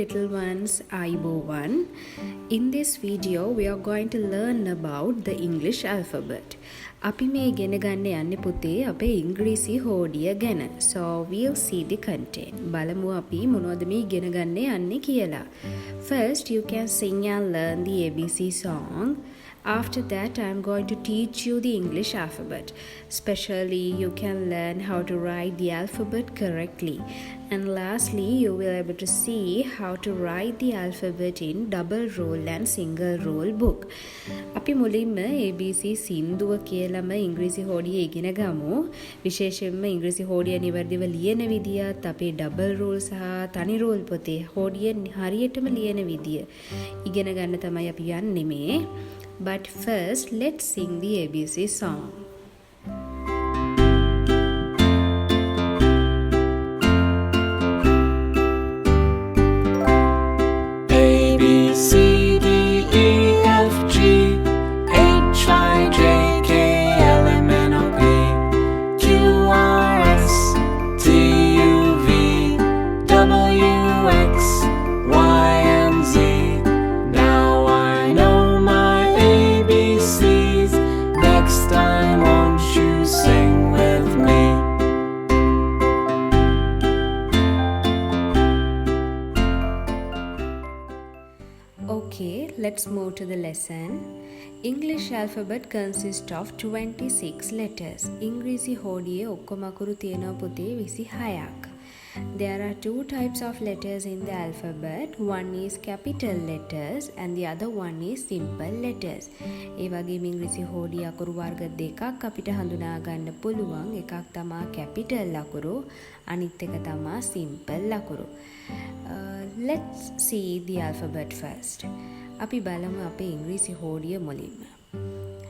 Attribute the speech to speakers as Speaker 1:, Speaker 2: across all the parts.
Speaker 1: little ones, Aibowan. In this video, we are going to learn about the English alphabet. අපි මේ ඉගෙන ගන්න යන්නේ පුතේ අපේ ඉංග්‍රීසි හෝඩිය ගැන. So we'll see the content. බලමු අපි මොනවද මේ ඉගෙන ගන්න යන්නේ කියලා. First, you can sing and learn the ABC song. After that, I'm going to teach you the English alphabet. Especially, you can learn how to write the alphabet correctly. And lastly, you will be able to see how to write the alphabet in double roll and single roll book. අපි මුලින්ම ABC සින්දුව කියලාම ඉංග්‍රීසි හෝඩිය ඉගෙන ගමු. විශේෂයෙන්ම ඉංග්‍රීසි හෝඩිය නිවැරදිව ලියන විදියත් අපේ double roll සහ තනි roll පොතේ හෝඩිය හරියටම ලියන විදිය ඉගෙන ගන්න තමයි අපි යන්නේ මේ. But first, let's sing the ABC song.
Speaker 2: A, B, C, D, E, F, G, H, I, J, K, L, M, N, O, P, Q, R, S, T, U, V, W, X, Y, and Z. Now I know my ABCs. Next time, won't you sing with me?
Speaker 1: Okay, let's move to the lesson. English alphabet consists of 26 letters. ඉංග්‍රීසි හෝඩියේ ඔක්කොම අකුරු තියෙනවා පුතේ 26ක්. There are two types of letters in the alphabet. One is capital letters and the other one is simple letters. ඒ වගේම ඉංග්‍රීසි හෝඩියේ අකුරු වර්ග දෙකක් අපිට හඳුනා ගන්න පුළුවන්. එකක් තමයි capital අකුරු, අනිත් එක තමයි simple අකුරු. Let's see the alphabet first. අපි බලමු අපේ ඉංග්‍රීසි හෝඩිය මුලින්ම.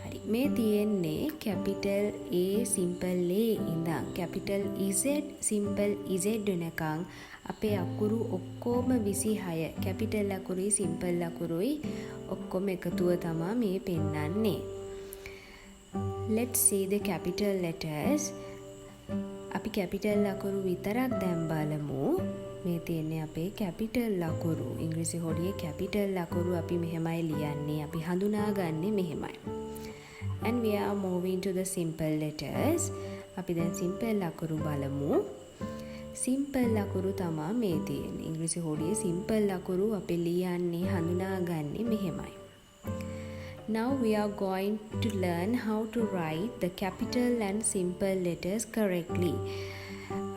Speaker 1: හරි. මේ තියෙන්නේ capital A simple A ඉඳන් capital Z simple Z වෙනකන් අපේ අකුරු ඔක්කොම 26 capital අකුරුයි simple අකුරුයි ඔක්කොම එකතුව තමයි මේ පෙන්නන්නේ. Let's see the capital letters. අපි capital අකුරු විතරක් දැන් බලමු. මේ තියෙන්නේ අපේ capital අකුරු. ඉංග්‍රීසි හොඩියේ capital අකුරු අපි මෙහෙමයි ලියන්නේ. අපි හඳුනාගන්නේ මෙහෙමයි. And we are moving to the simple letters. අපි දැන් simple අකුරු බලමු. simple අකුරු තමයි මේ තියෙන්නේ. ඉංග්‍රීසි හොඩියේ simple අකුරු අපි ලියන්නේ හඳුනාගන්නේ මෙහෙමයි. Now we are going to learn how to write the capital and simple letters correctly.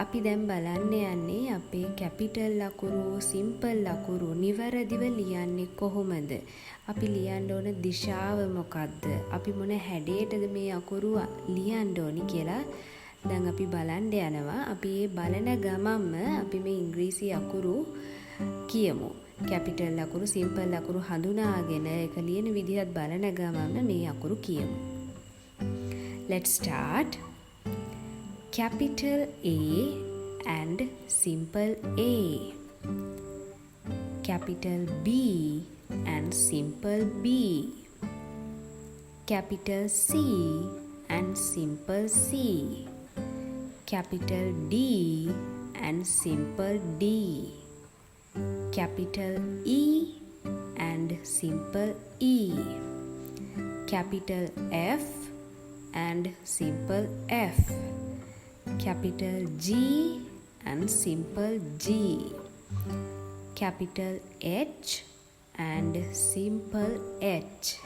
Speaker 1: අපි දැන් බලන්න යන්නේ අපේ capital අකුරු simple අකුරු නිවැරදිව ලියන්නේ කොහොමද? අපි ලියන්න ඕන දිශාව මොකක්ද? අපි මොන හැඩයටද මේ අකුරු ලියන්න ඕනි කියලා දැන් අපි බලන්න යනවා. අපි මේ බලන ගමන්ම අපි මේ ඉංග්‍රීසි අකුරු කියමු. capital අකුරු simple අකුරු හඳුනාගෙන ඒක ලියන විදිහත් බලන ගමන්ම මේ අකුරු කියමු. Let's start. Capital A and simple A. Capital B and simple B. Capital C and simple C. Capital D and simple D. Capital E and simple E. Capital F and simple F. Capital G and simple G. Capital H and simple H.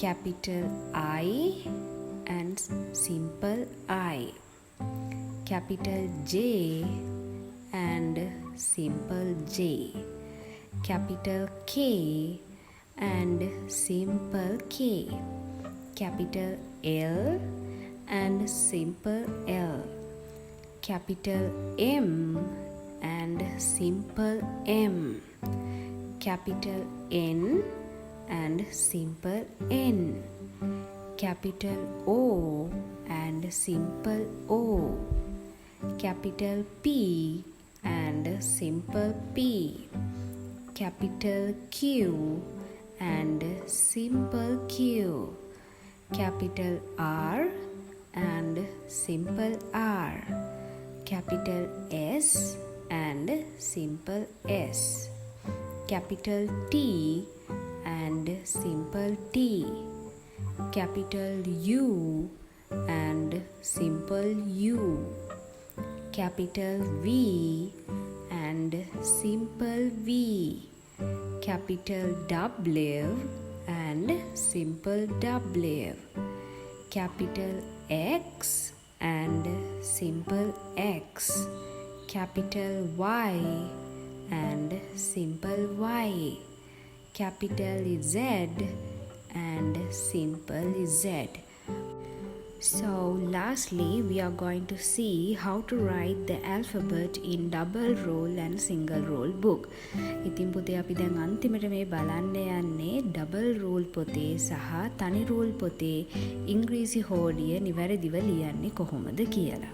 Speaker 1: Capital I and simple I. Capital J and simple J. Capital K and simple K. Capital L and simple L. Capital M and simple M. Capital N and simple N. Capital O and simple O. Capital P and simple P. Capital Q and simple Q. Capital R and simple R. Capital S and simple S, capital T and simple T, capital U and simple U, capital V and simple V, capital W and simple W, capital X and simple X, capital Y and simple Y, capital Z and simple Z. So lastly, we are going to see how to write the alphabet in double roll and single roll book. ඉතින් පුතේ අපි දැන් අන්තිමට මේ බලන්න යන්නේ double roll පොතේ සහ තනි roll පොතේ ඉංග්‍රීසි හෝඩිය නිවැරදිව ලියන්නේ කොහොමද කියලා.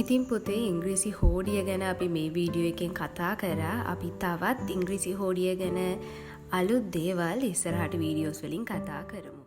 Speaker 1: ඉතින් පුතේ ඉංග්‍රීසි හෝඩිය ගැන අපි මේ වීඩියෝ එකෙන් කතා කරා. අපි තවත් ඉංග්‍රීසි හෝඩිය ගැන අලුත් දේවල් ඉස්සරහට වීඩියෝස් වලින් කතා කරමු.